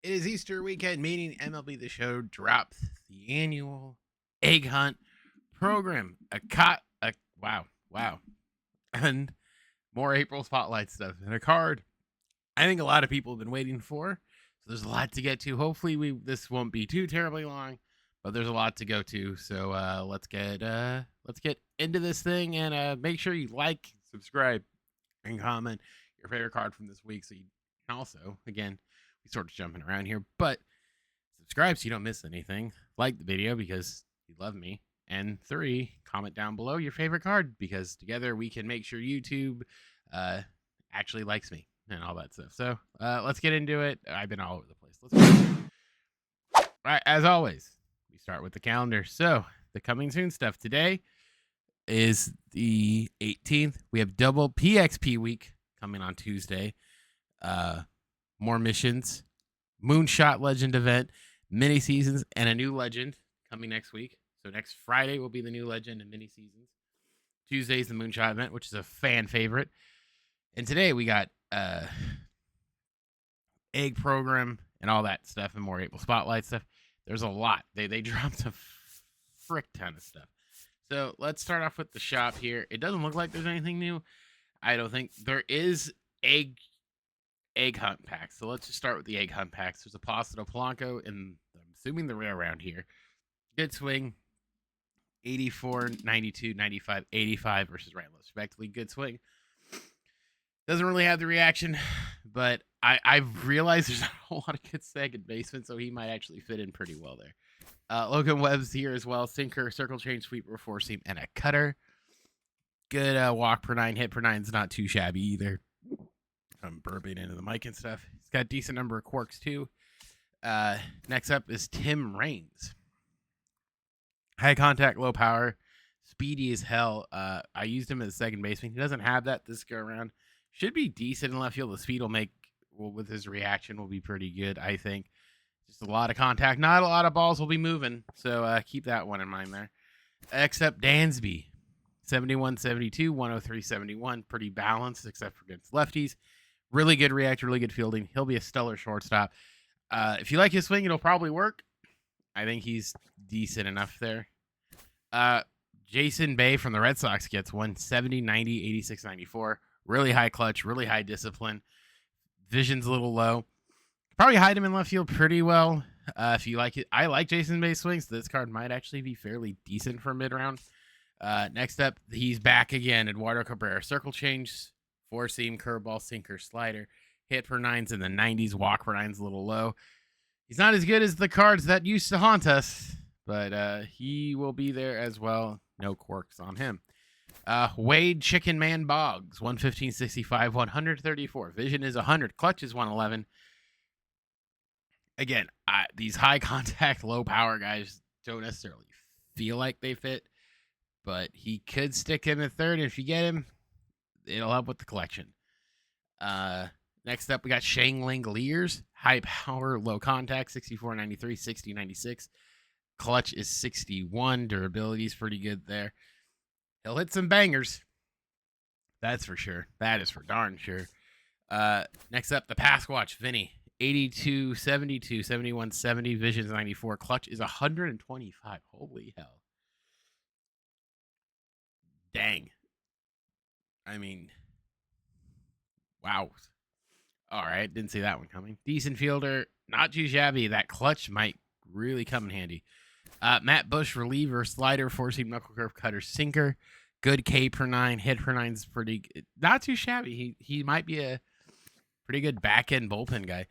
It is Easter weekend, meaning MLB The Show drops the annual egg hunt program. Wow, and more April spotlight stuff and a card. I think a lot of people have been waiting for. So there's a lot to get to. Hopefully, this won't be too terribly long, but there's a lot to go to. So let's get into this thing and make sure you like, subscribe, and comment your favorite card from this week. So you can also, again, we sort of jumping around here, but subscribe so you don't miss anything. Like the video because you love me. And 3, comment down below your favorite card because together we can make sure YouTube actually likes me and all that stuff. So let's get into it. I've been all over the place. Let's go. All right, as always, we start with the calendar. So the coming soon stuff today is the 18th. We have double PXP week coming on Tuesday. More missions, Moonshot Legend event, mini seasons, and a new legend coming next week. So next Friday will be the new legend and mini seasons. Tuesday's the Moonshot event, which is a fan favorite. And today we got egg program and all that stuff and more April spotlight stuff. There's a lot. They dropped a frick ton of stuff. So let's start off with the shop here. It doesn't look like there's anything new. I don't think there is egg hunt packs. So let's just start with the egg hunt packs. There's a Placido Polanco, and I'm assuming the rare around here. Good swing. 84, 92, 95, 85 versus Randall, respectively. Good swing. Doesn't really have the reaction, but I've realized there's not a whole lot of good second baseman, so he might actually fit in pretty well there. Logan Webb's here as well. Sinker, circle change, sweeper, four seam, and a cutter. Good walk per 9, hit per 9 is not too shabby either. I'm burping into the mic and stuff. He's got a decent number of quirks too. Next up is Tim Raines. High contact, low power, speedy as hell. I used him as a second baseman. He doesn't have that this go around. Should be decent in left field. The speed with his reaction will be pretty good, I think. Just a lot of contact. Not a lot of balls will be moving, so keep that one in mind there. Except Dansby. 71, 72, 103, 71. Pretty balanced, except for against lefties. Really good react, really good fielding. He'll be a stellar shortstop. If you like his swing, it'll probably work. I think he's decent enough there. Jason Bay from the Red Sox gets 170, 90, 86, 94. Really high clutch, really high discipline. Vision's a little low. Probably hide him in left field pretty well. If you like it, I like Jason Bay's swings. So this card might actually be fairly decent for mid-round. Next up, he's back again. Eduardo Cabrera. Circle change, four seam, curveball, sinker, slider. Hit per 9's in the 90s. Walk per 9's a little low. He's not as good as the cards that used to haunt us, but he will be there as well. No quirks on him. Wade Chicken Man Boggs, 115, 65, 134. Vision is 100. Clutch is 111. Again, these high contact, low power guys don't necessarily feel like they fit, but he could stick him at third. If you get him, it'll help with the collection. Next up, we got Shang Langoliers. High power, low contact, 64, 93, 60, 96. Clutch is 61. Durability is pretty good there. He'll hit some bangers. That's for sure. That is for darn sure. Next up, the Pass Watch, Vinny. 82, 72, 71, 70. Vision's 94. Clutch is 125. Holy hell. Dang. I mean, wow. All right, didn't see that one coming. Decent fielder, not too shabby. That clutch might really come in handy. Matt Bush, reliever, slider, four-seam, knuckle curve, cutter, sinker. Good K per 9, hit per 9 is pretty good. Not too shabby. He might be a pretty good back-end bullpen guy.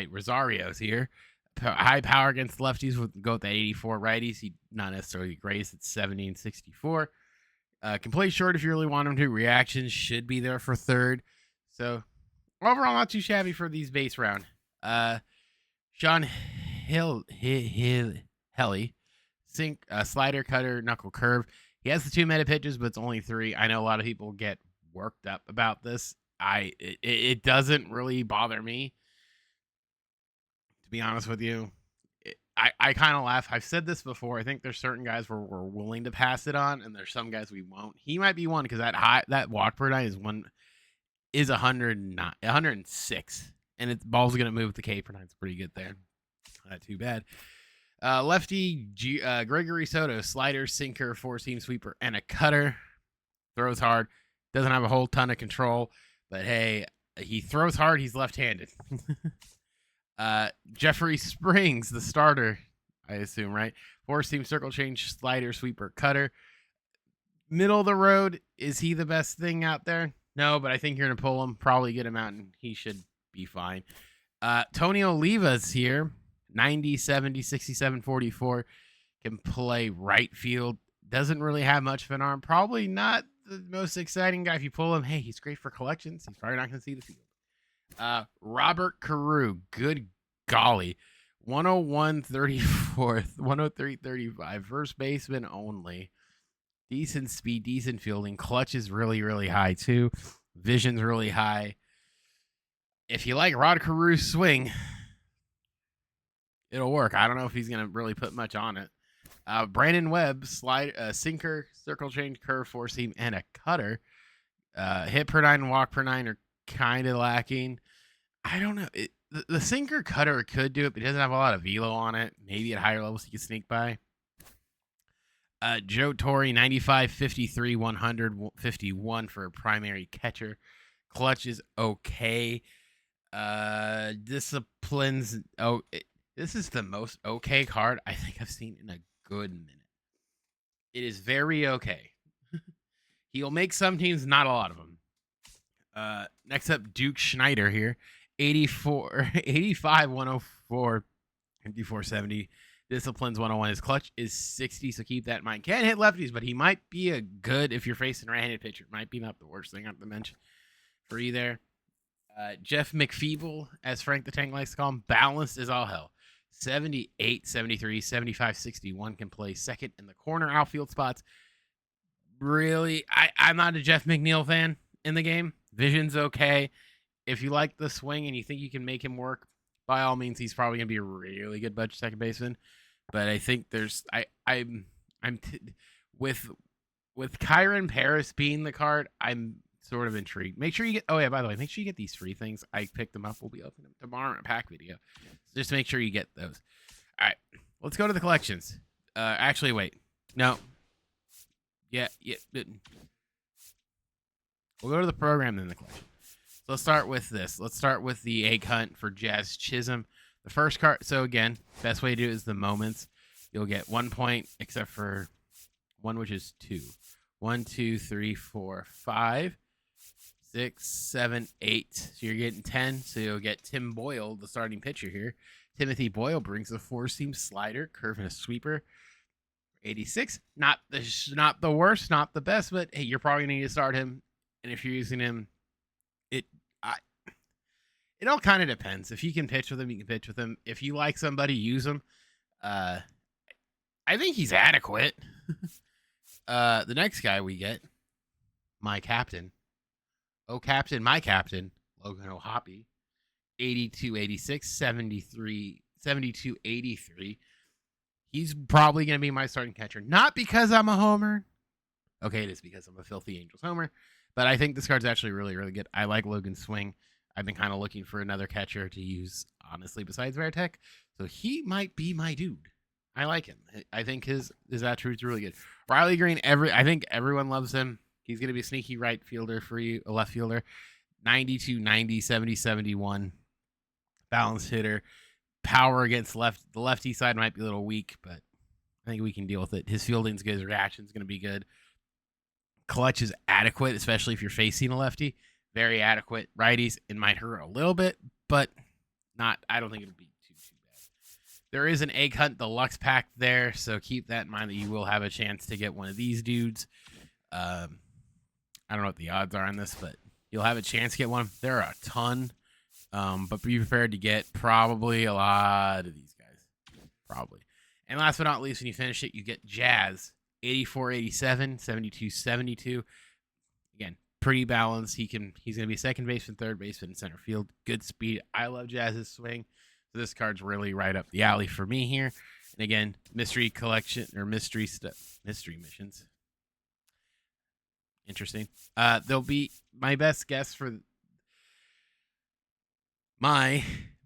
Rosario's here. High power against lefties would go with the 84 righties. He not necessarily great. It's 70 and 64. Can play short if you really want him to. Reactions should be there for third. So overall, not too shabby for these base round. Sean Helly, sink, slider, cutter, knuckle curve. He has the 2 meta pitches, but it's only 3. I know a lot of people get worked up about this. It doesn't really bother me, to be honest with you. I kind of laugh. I've said this before. I think there's certain guys where we're willing to pass it on, and there's some guys we won't. He might be one because that walk per 9 is one. is 109, 106, and its ball's going to move with the K per 9. It's pretty good there. Not too bad. Lefty Gregory Soto, slider, sinker, four-seam sweeper, and a cutter. Throws hard. Doesn't have a whole ton of control, but hey, he throws hard. He's left-handed. Jeffrey Springs, the starter, I assume, right? Four-seam, circle change, slider, sweeper, cutter. Middle of the road. Is he the best thing out there? No, but I think you're going to pull him, probably get him out, and he should be fine. Tony Oliva's here. 90, 70, 67, 44. Can play right field. Doesn't really have much of an arm. Probably not the most exciting guy. If you pull him, hey, he's great for collections. He's probably not going to see the field. Robert Carew. Good golly. 101, 34th. 103, 35. First baseman only. Decent speed, decent fielding. Clutch is really, really high, too. Vision's really high. If you like Rod Carew's swing, it'll work. I don't know if he's going to really put much on it. Brandon Webb, sinker, circle change, curve, four seam, and a cutter. Hit per 9 and walk per 9 are kind of lacking. I don't know. The sinker cutter could do it, but it doesn't have a lot of velo on it. Maybe at higher levels he can sneak by. Joe Torre, 95, 53, 100, 51 for a primary catcher. Clutch is okay. Disciplines. This is the most okay card I think I've seen in a good minute. It is very okay. He'll make some teams, not a lot of them. Next up, Duke Schneider here. 84, 85, 104, 54, 70. Disciplines 101. His clutch is 60, so keep that in mind. Can't hit lefties, but he might be a good, if you're facing a right-handed pitcher. Might be not the worst thing I have to mention for you there. Jeff McFeeble, as Frank the Tank likes to call him, balanced as all hell. 78, 73, 75, 61 can play second in the corner outfield spots. Really, I'm not a Jeff McNeil fan in the game. Vision's okay. If you like the swing and you think you can make him work, by all means, he's probably going to be a really good budget second baseman. But I think with Kyron Paris being the card, I'm sort of intrigued. Make sure you get. Oh yeah, by the way, make sure you get these free things. I picked them up. We'll be opening them tomorrow in a pack video. So just make sure you get those. All right, let's go to the collections. Actually, wait. No. Yeah. We'll go to the program then the collection. So let's start with this. Let's start with the egg hunt for Jazz Chisholm. The first card. So again, best way to do it is the moments. You'll get 1 point, except for one, which is 2. 1, 2, 3, 4, 5, 6, 7, 8. So you're getting 10. So you'll get Tim Boyle, the starting pitcher here. Timothy Boyle brings a four-seam slider, curve, and a sweeper. 86. Not the worst, not the best, but hey, you're probably going to need to start him. And if you're using him, it all kind of depends. If you can pitch with him, you can pitch with him. If you like somebody, use him. I think he's adequate. The next guy we get, my captain. Oh, captain, my captain, Logan O'Hoppe. 82, 86, 73, 72, 83. He's probably going to be my starting catcher. Not because I'm a homer. Okay, it is because I'm a Filthy Angels homer. But I think this card's actually really, really good. I like Logan's swing. I've been kind of looking for another catcher to use, honestly, besides Veritek. So he might be my dude. I like him. I think his attributes are really good. Riley Green, I think everyone loves him. He's going to be a sneaky right fielder for you, a left fielder. 92, 90, 70, 71. Balanced hitter. Power against the lefty side might be a little weak, but I think we can deal with it. His fielding's good. His reaction's going to be good. Clutch is adequate, especially if you're facing a lefty. Very adequate. Righties, it might hurt a little bit, but not. I don't think it'll be too bad. There is an egg hunt deluxe pack there, so keep that in mind that you will have a chance to get one of these dudes. I don't know what the odds are on this, but you'll have a chance to get one. There are a ton, but be prepared to get probably a lot of these guys. Probably. And last but not least, when you finish it, you get Jazz. 84, 87, 72, 72. Again, pretty balanced. He's going to be second baseman, third baseman, and center field. Good speed. I love Jazz's swing. So this card's really right up the alley for me here. And again, mystery collection or mystery missions. Interesting. They'll be my best guess for My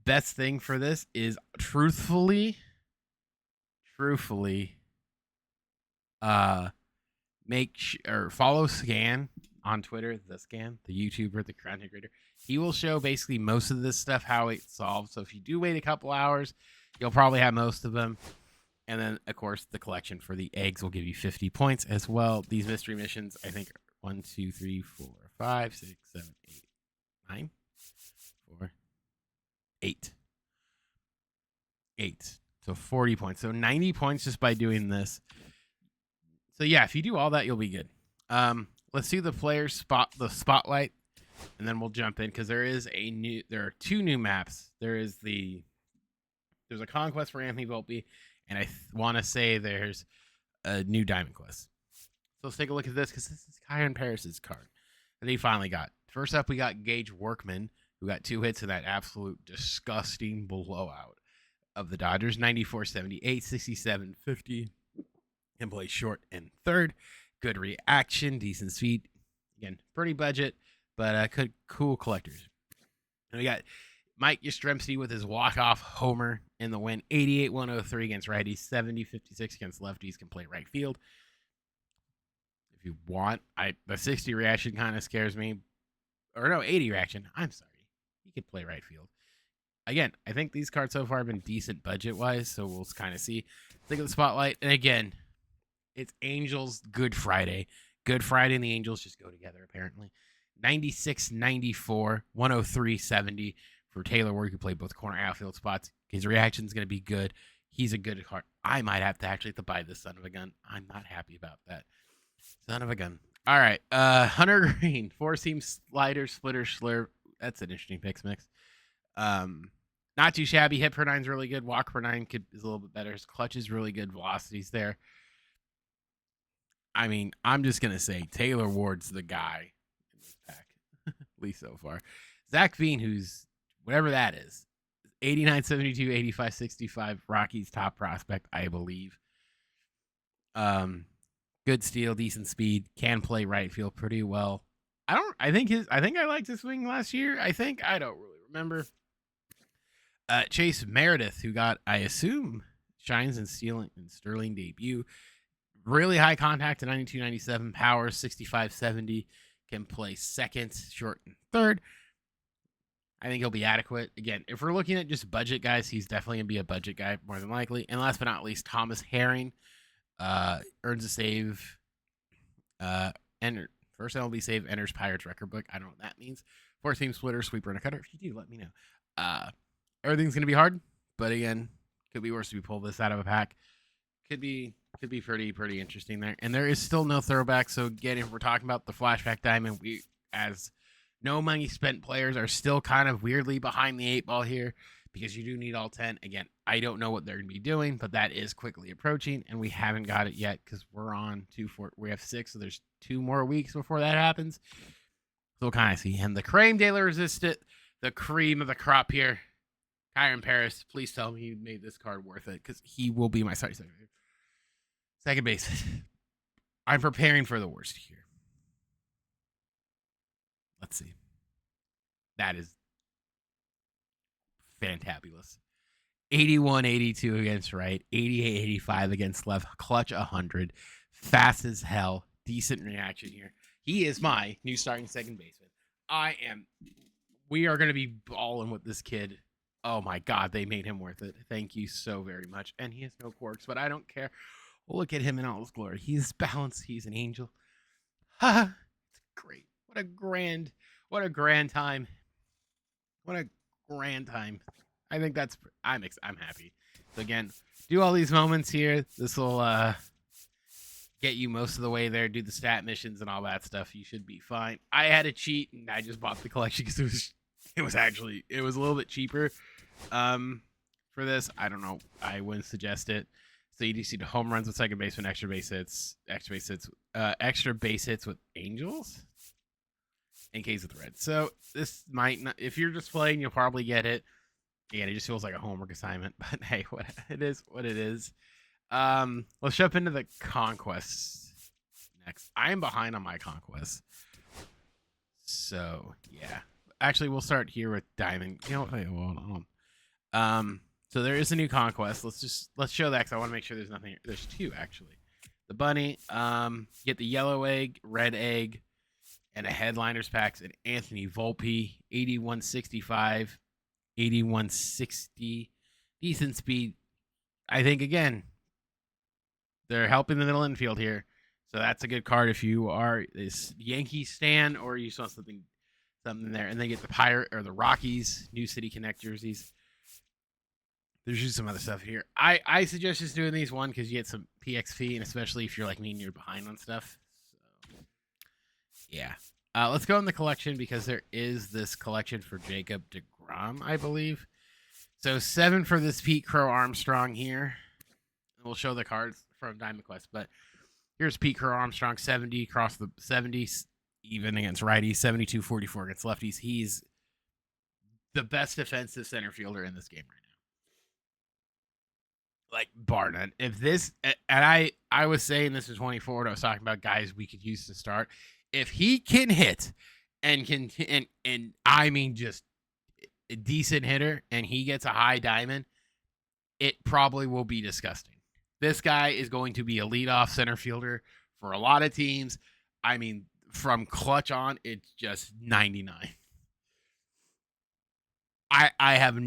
best thing for this is truthfully, or follow Scan on Twitter, the YouTuber, the content creator. He will show basically most of this stuff, how it's solved. So if you do wait a couple hours, you'll probably have most of them. And then, of course, the collection for the eggs will give you 50 points as well. These mystery missions, I think, are 1, 2, 3, 4, 5, 6, 7, 8, 9, 4, 8. 8. So 40 points. So 90 points just by doing this. So yeah, if you do all that, you'll be good. Let's see the spotlight, and then we'll jump in because there are 2 new maps. There's a conquest for Anthony Volpe, and I want to say there's a new Diamond Quest. So let's take a look at this because this is Kyron Paris's card that he finally got. First up, we got Gage Workman, who got 2 hits in that absolute disgusting blowout of the Dodgers. 94, 78, 67, 50. Can play short and third. Good reaction, decent speed. Again, pretty budget, but cool collectors. And we got Mike Yastrzemski with his walk-off homer in the win. 88, 103 against righties. 70, 56 against lefties. Can play right field if you want. The 60 reaction kind of scares me. Or no, 80 reaction. I'm sorry. He could play right field. Again, I think these cards so far have been decent budget-wise, so we'll kind of see. Think of the spotlight. And again, it's Angels Good Friday. Good Friday and the Angels just go together, apparently. 96, 94, 103, 70 for Taylor Ward, who played both corner outfield spots. His reaction's going to be good. He's a good card. I might have to actually buy this son of a gun. I'm not happy about that. Son of a gun. All right. Hunter Green, 4-seam slider, splitter, slurve. That's an interesting picks mix. Not too shabby. Hit per 9's really good. Walk per 9 is a little bit better. His clutch is really good. Velocity's there. I mean, I'm just going to say Taylor Ward's the guy in this pack, at least so far. Zach Veen, who's whatever that is, 89, 72, 85, 65, Rockies top prospect, I believe. Good steal, decent speed, can play right field pretty well. I think I liked his swing last year. I don't really remember. Chase Meredith, who got, I assume, shines and Sterling debut. Really high contact to 92, 97, power 65, 70. Can play second, short, and third. I think he'll be adequate. Again, if we're looking at just budget guys, he's definitely going to be a budget guy more than likely. And last but not least, Thomas Herring earns a save. First MLB save, enters Pirates record book. I don't know what that means. 4-seam splitter, sweeper, and a cutter. If you do, let me know. Everything's going to be hard, but again, could be worse if we pull this out of a pack. Could be pretty interesting there. And there is still no throwback. So again, if we're talking about the flashback diamond, we as no money spent players are still kind of weirdly behind the 8 ball here because you do need all 10. Again, I don't know what they're going to be doing, but that is quickly approaching, and we haven't got it yet because we're on 2-4. We have 6, so there's 2 more weeks before that happens. So we'll kind of see. And the Creme de la Resistance, the cream of the crop here, Kyron Paris, please tell me you made this card worth it because he will be my second base. I'm preparing for the worst here. Let's see. That is fantabulous. 81-82 against right. 88-85 against left. Clutch 100. Fast as hell. Decent reaction here. He is my new starting second baseman. We are going to be balling with this kid. Oh my God, they made him worth it. Thank you so very much. And he has no quirks, but I don't care. Look at him in all his glory. He's balanced. He's an angel. Ha! It's great. What a grand time. What a grand time. I think I'm happy. So again, do all these moments here. This will get you most of the way there. Do the stat missions and all that stuff. You should be fine. I had to cheat and I just bought the collection because it was a little bit cheaper. For this, I don't know. I wouldn't suggest it. So you do see the home runs with second baseman, extra base hits with Angels, in case of the Reds. So this might not. If you're just playing, you'll probably get it. Again, it just feels like a homework assignment. But hey, what it is. Let's jump into the conquests next. I am behind on my conquests. So yeah, actually we'll start here with diamond. You know what? Wait, hold on. So there is a new conquest. Let's show that because I want to make sure there's nothing here. There's two actually. The bunny. Get the yellow egg, red egg, and a headliners packs. And Anthony Volpe, 8165, 8160, decent speed. I think again, they're helping the middle infield here. So that's a good card if you are this Yankee stan or you saw something there. And then get the Pirate or the Rockies New City Connect jerseys. There's just some other stuff here. I suggest just doing these one because you get some PXP, and especially if you're like me and you're behind on stuff. So yeah. Let's go in the collection because there is this collection for Jacob deGrom, I believe. So 7 for this Pete Crow Armstrong here. We'll show the cards from Diamond Quest, but here's Pete Crow Armstrong, 70 across the 70s, even against righties, 72-44 against lefties. He's the best defensive center fielder in this game right now. Like, bar none. If this, and I was saying this in 24, and I was talking about guys we could use to start. If he can hit and I mean just a decent hitter, and he gets a high diamond, it probably will be disgusting. This guy is going to be a leadoff center fielder for a lot of teams. I mean, from clutch on, it's just 99. I have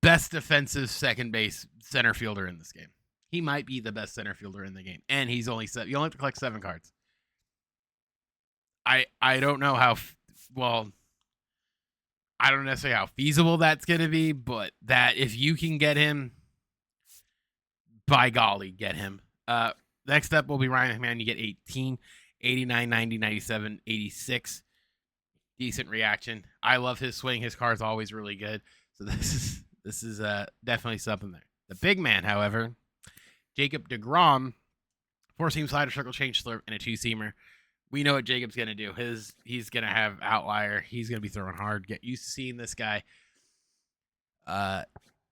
best defensive second base center fielder in this game. He might be the best center fielder in the game, and he's only you only have to collect 7 cards. I don't know how well. I don't necessarily how feasible that's going to be, but that if you can get him, by golly, get him. Next up will be Ryan McMahon. You get 18, 89, 90, 97, 86. Decent reaction. I love his swing. His card's always really good. So this is definitely something there. The big man, however, Jacob deGrom, 4-seam slider, circle change, slurp, and a 2-seamer. We know what Jacob's going to do. He's going to have outlier. He's going to be throwing hard. Get used to seeing this guy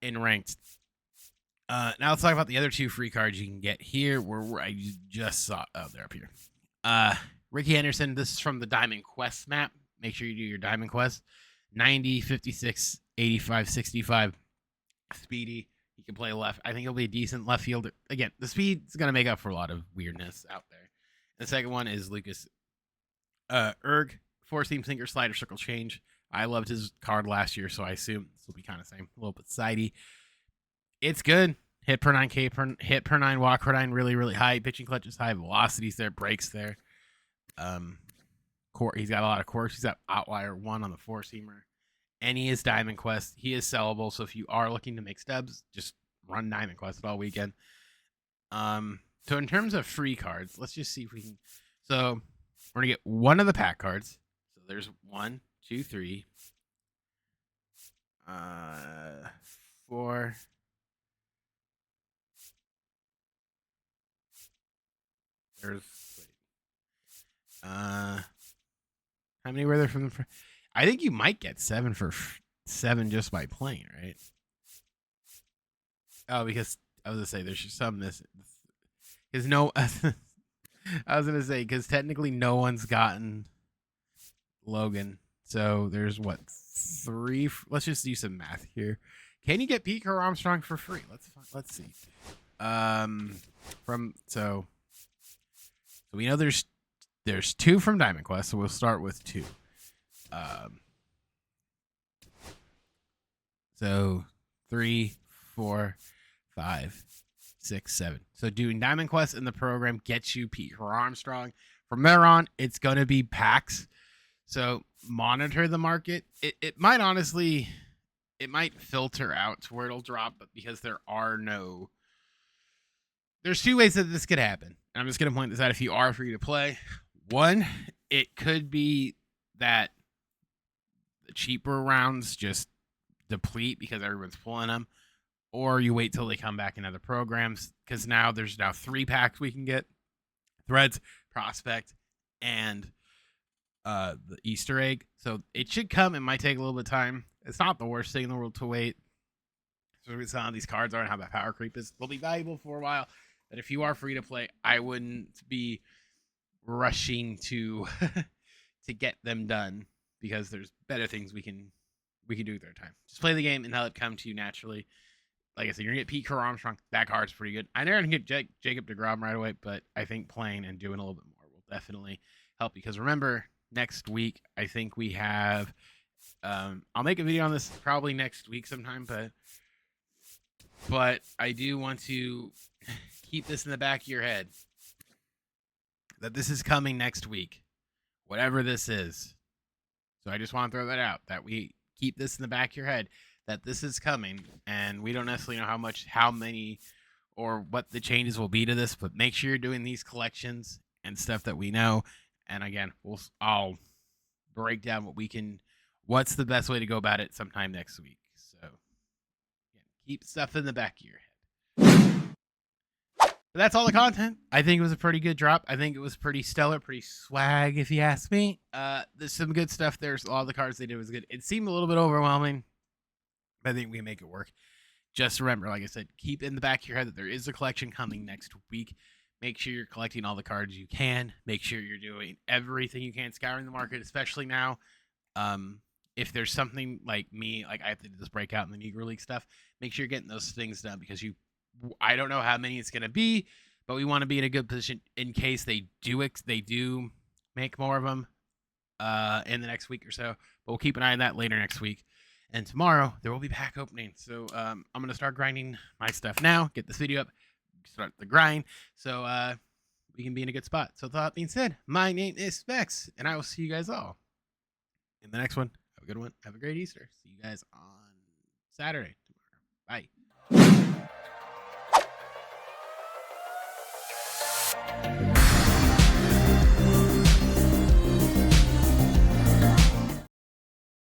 in ranked. Now let's talk about the other 2 free cards you can get here. Where I just saw. Oh, they're up here. Ricky Henderson. This is from the Diamond Quest map. Make sure you do your Diamond Quest. 90, 56, 85, 65. Speedy. He can play left. I think he'll be a decent left fielder. Again, the speed's going to make up for a lot of weirdness out there. The second one is Lucas Erg, 4-seam sinker, slider, circle change. I loved his card last year, so I assume this will be kind of the same. A little bit sidey. It's good. Hit per 9, hit per 9, walk per 9, really, really high. Pitching clutch is high. Velocity's there, breaks there. He's got a lot of quirks. He's got outlier 1 on the 4-seamer. And he is Diamond Quest. He is sellable, so if you are looking to make stubs, just run Diamond Quest all weekend. So in terms of free cards, let's just see if we can. So we're going to get one of the pack cards. So there's 1, 2, 3, 4. There's, how many were there from the? I think you might get 7 for 7 just by playing, right? Oh, because I was going to say there's just some missing. Because I was going to say, because technically no one's gotten Logan. So there's what, 3? Let's just do some math here. Can you get Pete Crow Armstrong for free? Let's see. So we know there's 2 from Diamond Quest, so we'll start with 2. So 3, 4, 5, 6, 7. So doing Diamond Quest in the program gets you Pete Crow Armstrong. From there on, it's going to be packs. So monitor the market. It might honestly, it might filter out to where it'll drop, but because there's 2 ways that this could happen. And I'm just going to point this out if you are free to play. 1, it could be that the cheaper rounds just deplete because everyone's pulling them. Or you wait till they come back in other programs. Because there's 3 packs we can get. Threads, Prospect, and the Easter egg. So it should come. It might take a little bit of time. It's not the worst thing in the world to wait. So some of these cards aren't how that power creep is. They'll be valuable for a while. But if you are free to play, I wouldn't be rushing to to get them done. because there's better things we can do with our time. Just play the game and let it come to you naturally. Like I said, you're gonna get Pete Armstrong. That card's pretty good. I never gonna get Jacob DeGrom right away, but I think playing and doing a little bit more will definitely help. Because remember, next week I think we have. I'll make a video on this probably next week sometime, but I do want to keep this in the back of your head that this is coming next week, whatever this is. So I just want to throw that out, that we keep this in the back of your head, that this is coming, and we don't necessarily know how many, or what the changes will be to this, but make sure you're doing these collections and stuff that we know. And again, I'll break down what's the best way to go about it sometime next week. So again, keep stuff in the back of your head. But that's all the content. I think it was a pretty good drop. I think it was pretty stellar, pretty swag, if you ask me. There's some good stuff. There's all the cards they did was good. It seemed a little bit overwhelming, but I think we can make it work. Just remember, like I said, keep in the back of your head that there is a collection coming next week. Make sure you're collecting all the cards you can. Make sure you're doing everything you can, scouring the market, especially now. If there's something like me, like I have to do this breakout in the Negro League stuff, make sure you're getting those things done, because I don't know how many it's going to be, but we want to be in a good position in case they do make more of them in the next week or so. But we'll keep an eye on that later next week. And tomorrow there will be pack opening. So I'm going to start grinding my stuff now, get this video up, start the grind, so we can be in a good spot. So with that being said, my name is Specs, and I will see you guys all in the next one. Have a good one. Have a great Easter. See you guys on Saturday tomorrow. Bye.